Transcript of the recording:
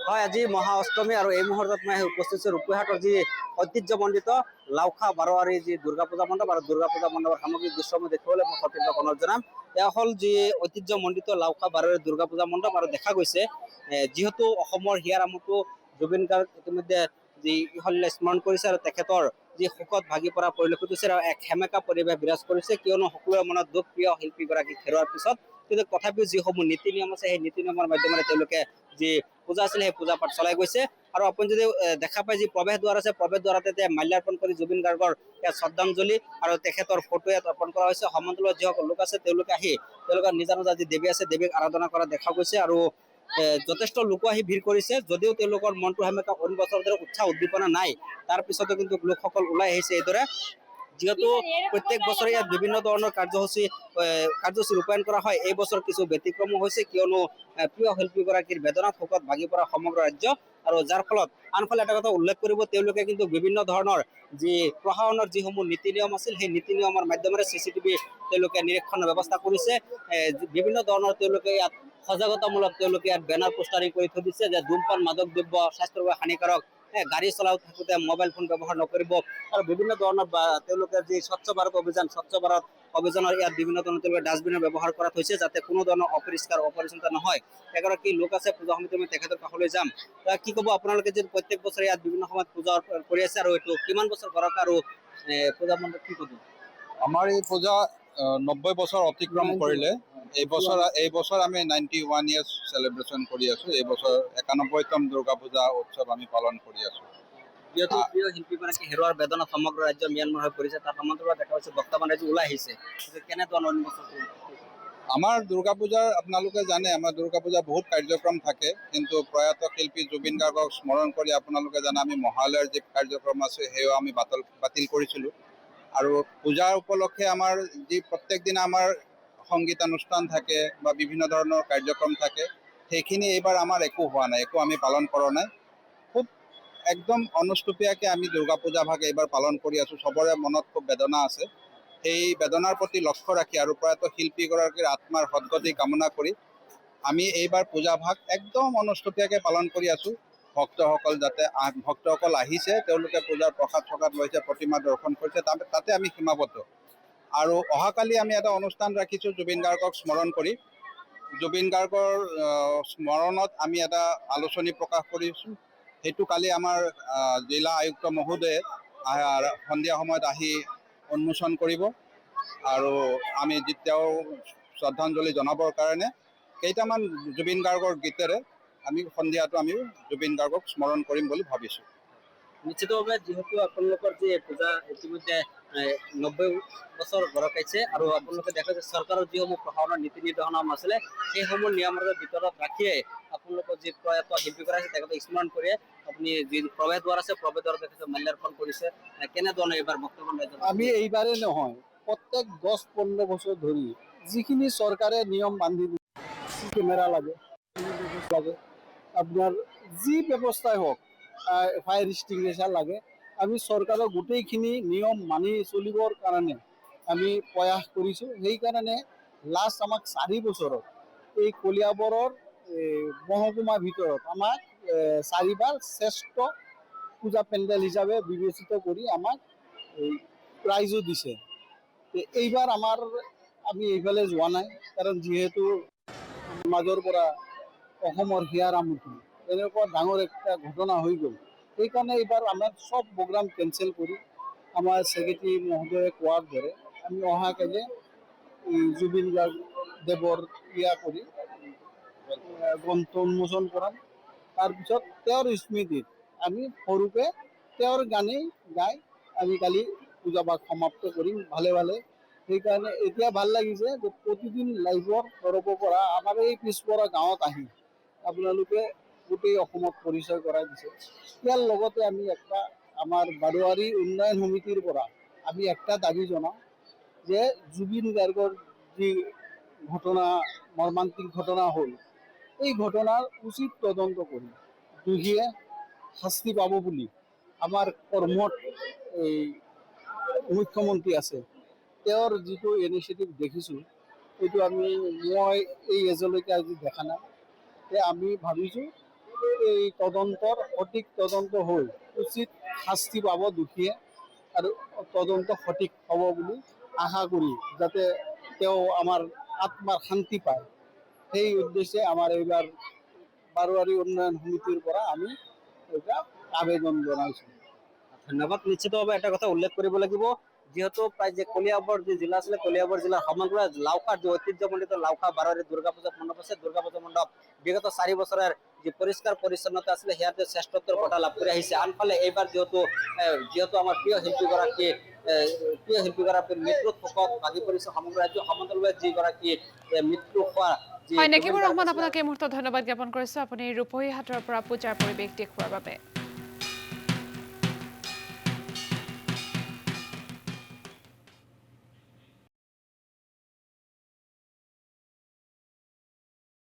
হয়, আজি মহা অষ্টমী আৰু এই মুহূৰ্তত মই উপস্থিত আছো ৰূপৈহাটৰ যি ঐতিহ্যমণ্ডিত লাওখা বাৰোৱাৰী যি দুৰ্গা পূজা মণ্ডপ আৰু দুৰ্গা পূজা মণ্ডপৰ সামগ্ৰিক দৃশ্য মই দেখিবলৈ মই সতীৰ্থক অনুৰোধ জনাম। এয়া হ'ল যি ঐতিহ্যমণ্ডিত লাওখা বাৰোৱাৰী দুৰ্গা পূজা মণ্ডপ আৰু দেখা গৈছে যিহেতু অসমৰ হিয়াৰ আমঠু জুবিন গাৰ্গ ইতিমধ্যে যি ইহলীলা স্মৰণ কৰিছে আৰু তেখেতৰ যি শোকত ভাগি পৰা পৰিলক্ষিত হৈছে আৰু এক সেমেকা পৰিৱেশ বিৰাজ কৰিছে, কিয়নো সকলোৰে মনত দুখ প্ৰিয় শিল্পীগৰাকীক হেৰুৱাৰ পিছত। কিন্তু তথাপিও যিসমূহ নীতি নিয়ম আছে সেই নীতি নিয়মৰ মাধ্যমেৰে তেওঁলোকে যি পূজা আছিল সেই পূজা পাঠ চলাই গৈছে। আৰু আপুনি যদি দেখা পায় যি প্ৰৱেশ দ্বাৰ আছে, প্ৰৱেশ দ্বাৰতে মাল্যাৰ্পণ কৰি জুবিন গাৰ্গৰ শ্ৰদ্ধাঞ্জলি আৰু তেখেতৰ ফটো ইয়াত অৰ্পণ কৰা হৈছে। সমান্তৰালত যিসকল লোক আছে তেওঁলোকে আহি তেওঁলোকৰ নিজা নিজা যি দেৱী আছে দেৱীক আৰাধনা কৰা দেখা গৈছে আৰু যথেষ্ট লোকো আহি ভিৰ কৰিছে। যদিও তেওঁলোকৰ মনটো সেমেকা অইন বছৰৰ দৰে উৎসাহ উদ্দীপনা নাই, তাৰ পিছতো কিন্তু লোকসকল ওলাই আহিছে এইদৰে। যিহেতু প্ৰত্যেক বছৰে ইয়াত বিভিন্ন ধৰণৰ কাৰ্যসূচী ৰূপায়ণ কৰা হয়, এই বছৰ কিছু ব্যতিক্ৰমো হৈছে, কিয়নো প্ৰিয় শিল্পীগৰাকীৰ বেদনাত শোকত ভাগি পৰা সমগ্ৰ ৰাজ্য। আৰু যাৰ ফলত আনফালে এটা কথা উল্লেখ কৰিব, তেওঁলোকে কিন্তু বিভিন্ন ধৰণৰ যি প্ৰশাসনৰ যিসমূহ নীতি নিয়ম আছিল সেই নীতি নিয়মৰ মাধ্যমেৰে CCTV তেওঁলোকে নিৰীক্ষণৰ ব্যৱস্থা কৰিছে। বিভিন্ন ধৰণৰ তেওঁলোকে ইয়াত সজাগতামূলক তেওঁলোকে ইয়াত বেনাৰ পোষ্টাৰিং কৰি থৈ দিছে যে ধূমপান মাদক দ্ৰব্য স্বাস্থ্যৰ বাবে হানিকাৰক, গাড়ী চলাই থাকোঁতে মোবাইল ফোন ব্যৱহাৰ নকৰিব। আৰু বিভিন্ন ধৰণৰ তেওঁলোকে যি স্বচ্ছ ভাৰত অভিযানৰ ইয়াত বিভিন্ন ধৰণৰ তেওঁলোকে ডাষ্টবিনৰ ব্যৱহাৰ কৰা হৈছে, যাতে কোনো ধৰণৰ অপৰিষ্কাৰ অপৰিচ্ছন্নতা নহয়। এগৰাকী লোক আছে পূজা সমিতি, মই তেখেতৰ কাষলৈ যাম। কি ক'ব আপোনালোকে যে প্ৰত্যেক বছৰে ইয়াত বিভিন্ন সময়ত পূজা কৰি আছে আৰু এইটো কিমান বছৰ ঘৰত আৰু পূজা মণ্ডপ কি ক'ব? আমাৰ এই পূজা 90 বছৰ অতিক্ৰম কৰিলে। এই বছৰ আমি 91 ইয়াৰ্ছ চেলিব্ৰেশ্যন কৰি আছোঁ। এই বছৰ 91তম দুৰ্গা পূজা উৎসৱ আমি পালন কৰি আছোঁ। যিহেতু প্ৰিয় শিল্পীগৰাকী হেৰুৱাৰ বেদনা সমগ্ৰ ৰাজ্য ম্যানমাৰ হৈ পৰিছে, তাৰ সমান্তৰালত দেখা হৈছে বৰ্তমান ৰাজ্য ওলাই আহিছে, কেনেধৰণৰ আমাৰ দুৰ্গা পূজাৰ আপোনালোকে জানে আমাৰ দুৰ্গা পূজা বহুত কাৰ্যক্ৰম থাকে, কিন্তু প্ৰয়াত শিল্পী জুবিন গাৰ্গক স্মৰণ কৰি আপোনালোকে জানে আমি মহালয়াৰ যি কাৰ্যক্ৰম আছে সেয়াও আমি বাতিল কৰিছিলোঁ। আৰু পূজাৰ উপলক্ষে আমাৰ যি প্ৰত্যেক দিনা আমাৰ সংগীতানুষ্ঠান থাকে বা বিভিন্ন ধৰণৰ কাৰ্যক্ৰম থাকে, সেইখিনি এইবাৰ আমাৰ একো হোৱা নাই, একো আমি পালন কৰা নাই। খুব একদম অনুষ্টুপীয়াকৈ আমি দুৰ্গা পূজা ভাগ এইবাৰ পালন কৰি আছোঁ। চবৰে মনত খুব বেদনা আছে। সেই বেদনাৰ প্ৰতি লক্ষ্য ৰাখি আৰু প্ৰয়াত শিল্পীগৰাকীৰ আত্মাৰ সদ্গতি কামনা কৰি আমি এইবাৰ পূজা ভাগ একদম অনুষ্টুপীয়াকৈ পালন কৰি আছোঁ। ভক্তসকল আহিছে, তেওঁলোকে পূজাৰ প্ৰসাদ লৈছে, প্ৰতিমা দৰ্শন কৰিছে, তাতে আমি সীমাবদ্ধ। আৰু অহাকালি আমি এটা অনুষ্ঠান ৰাখিছোঁ জুবিন গাৰ্গক স্মৰণ কৰি। জুবিন গাৰ্গৰ স্মৰণত আমি এটা আলোচনী প্ৰকাশ কৰিছোঁ। সেইটো কালি আমাৰ জিলা আয়ুক্ত মহোদয়ে সন্ধিয়া সময়ত আহি উন্মোচন কৰিব। আৰু আমি তেওঁ শ্ৰদ্ধাঞ্জলি জনাবৰ কাৰণে কেইটামান জুবিন গাৰ্গৰ গীতেৰে আমি সন্ধিয়াটো আমি জুবিন গাৰ্গক স্মৰণ কৰিম বুলি ভাবিছোঁ। নিশ্চিতভাৱে যিহেতু আপোনালোকৰ যি পূজা ইতিমধ্যে 90 বছৰ গৰকাইছে আৰু আপোনালোকে দেখা যে চৰকাৰৰ যিসমূহ প্ৰশাসনৰ নীতি নিৰ্দেশনা আছিলে সেইসমূহ নিয়মৰ ভিতৰত ৰাখিয়ে আপোনালোকৰ যি প্ৰয়াত শিল্পীগৰাকী আছে তেখেতক স্মৰণ কৰি আপুনি যি প্ৰৱেশ দ্বাৰ আছে প্ৰৱেশ দ্বাৰত তেখেতক মাল্যাৰ্পণ কৰিছে। কেনেধৰণে এইবাৰ বক্তব্য? আমি এইবাৰে নহয়, প্ৰত্যেক 10-15 বছৰ ধৰি যিখিনি চৰকাৰে নিয়ম বান্ধি কেমেৰা লাগে আপোনাৰ যি ব্যৱস্থাই হওক, ফায়াৰ এক্সটিংগুইছাৰ লাগে, আমি চৰকাৰৰ গোটেইখিনি নিয়ম মানি চলিবৰ কাৰণে আমি প্ৰয়াস কৰিছোঁ। সেইকাৰণে লাষ্ট আমাক 4 বছৰত এই কলিয়াবৰৰ মহকুমাৰ ভিতৰত আমাক 4বাৰ শ্ৰেষ্ঠ পূজা পেণ্ডেল হিচাপে বিবেচিত কৰি আমাক প্ৰাইজো দিছে। এইবাৰ আমি এইফালে যোৱা নাই, কাৰণ যিহেতু মাজৰ পৰা অসমৰ হিয়াৰ আমঠু এনেকুৱা ডাঙৰ একটা ঘটনা হৈ গ'ল। সেইকাৰণে এইবাৰ আমাৰ চব প্ৰগ্ৰাম কেঞ্চেল কৰি আমাৰ ছেক্ৰেটাৰী মহোদয়ে কোৱাৰ দৰে আমি অহাকালি জুবিন গাৰ্গদেৱৰ কৰি গ্ৰন্থ উন্মোচন কৰাম। তাৰপিছত তেওঁৰ স্মৃতিত আমি সৰুকৈ তেওঁৰ গানেই গাই আমি কালি পূজা ভাগ সমাপ্ত কৰিম ভালে ভালে। সেইকাৰণে এতিয়া ভাল লাগিছে যে প্ৰতিদিন লাইভৰ তৰফৰ পৰা আমাৰ এই পিছপৰা গাঁৱত আহি আপোনালোকে গোটেই অসমক পৰিচয় কৰাই দিছে। ইয়াৰ লগতে আমি আমাৰ বাৰোৱাৰী উন্নয়ন সমিতিৰ পৰা আমি একটা দাবী জনাওঁ যে জুবিন গাৰ্গৰ যি ঘটনা, মৰ্মান্তিক ঘটনা হ'ল, এই ঘটনাৰ উচিত তদন্ত কৰি দোষীয়ে শাস্তি পাব বুলি আমাৰ কৰ্মত এই মুখ্যমন্ত্ৰী আছে, তেওঁৰ যিটো ইনিচিয়েটিভ দেখিছোঁ, এইটো মই এই এজলৈকে আজি দেখা নাই। আমি ভাবিছোঁ এই তদন্তৰ সঠিক তদন্ত হৈ উচিত শাস্তি পাব দোষীয়ে আৰু তদন্ত সঠিক হ'ব বুলি আশা কৰি যাতে তেওঁ আমাৰ আত্মাৰ শান্তি পায় সেই উদ্দেশ্যে আমাৰ এইবাৰ বাৰোৱাৰী উন্নয়ন সমিতিৰ পৰা আমি এটা আবেদন জনাইছোঁ। ধন্যবাদ। নিশ্চিতভাৱে এটা কথা উল্লেখ কৰিব লাগিব, যিহেতু প্ৰায় যে কলিয়াবৰ যি জিলা আছিলে, কলিয়াবৰ জিলাৰ সমগ্ৰ লাওখাৰ যি ঐতিহ্যমণ্ডিত লাওখা বাৰোৱাৰী দুৰ্গা পূজা মণ্ডপ আছে, দুৰ্গা পূজা মণ্ডপ বিগত 4 বছৰৰ যি পৰিষ্কাৰ পৰিচ্ছন্নতা আছিলে সেয়াতে শ্ৰেষ্ঠত্বৰ বঁটা লাভ কৰি আহিছে। আনফালে এইবাৰ যিহেতু আমাৰ প্ৰিয় শিল্পীগৰাকীৰ মৃত্যুত শোকত ভাগি পৰিছে সমগ্ৰ ৰাজ্য, সমদলভাৱে যিগৰাকী মৃত্যু হোৱা যি হয়, নেকিবুৰ জুবিন ৰহমান গাৰ্গ আপোনাক এই মুহূৰ্তত ধন্যবাদ জ্ঞাপন কৰিছোঁ। আপুনি ৰূপহী হাটৰ পৰা পূজাৰ পৰিৱেশ দেখুওৱাৰ বাবে।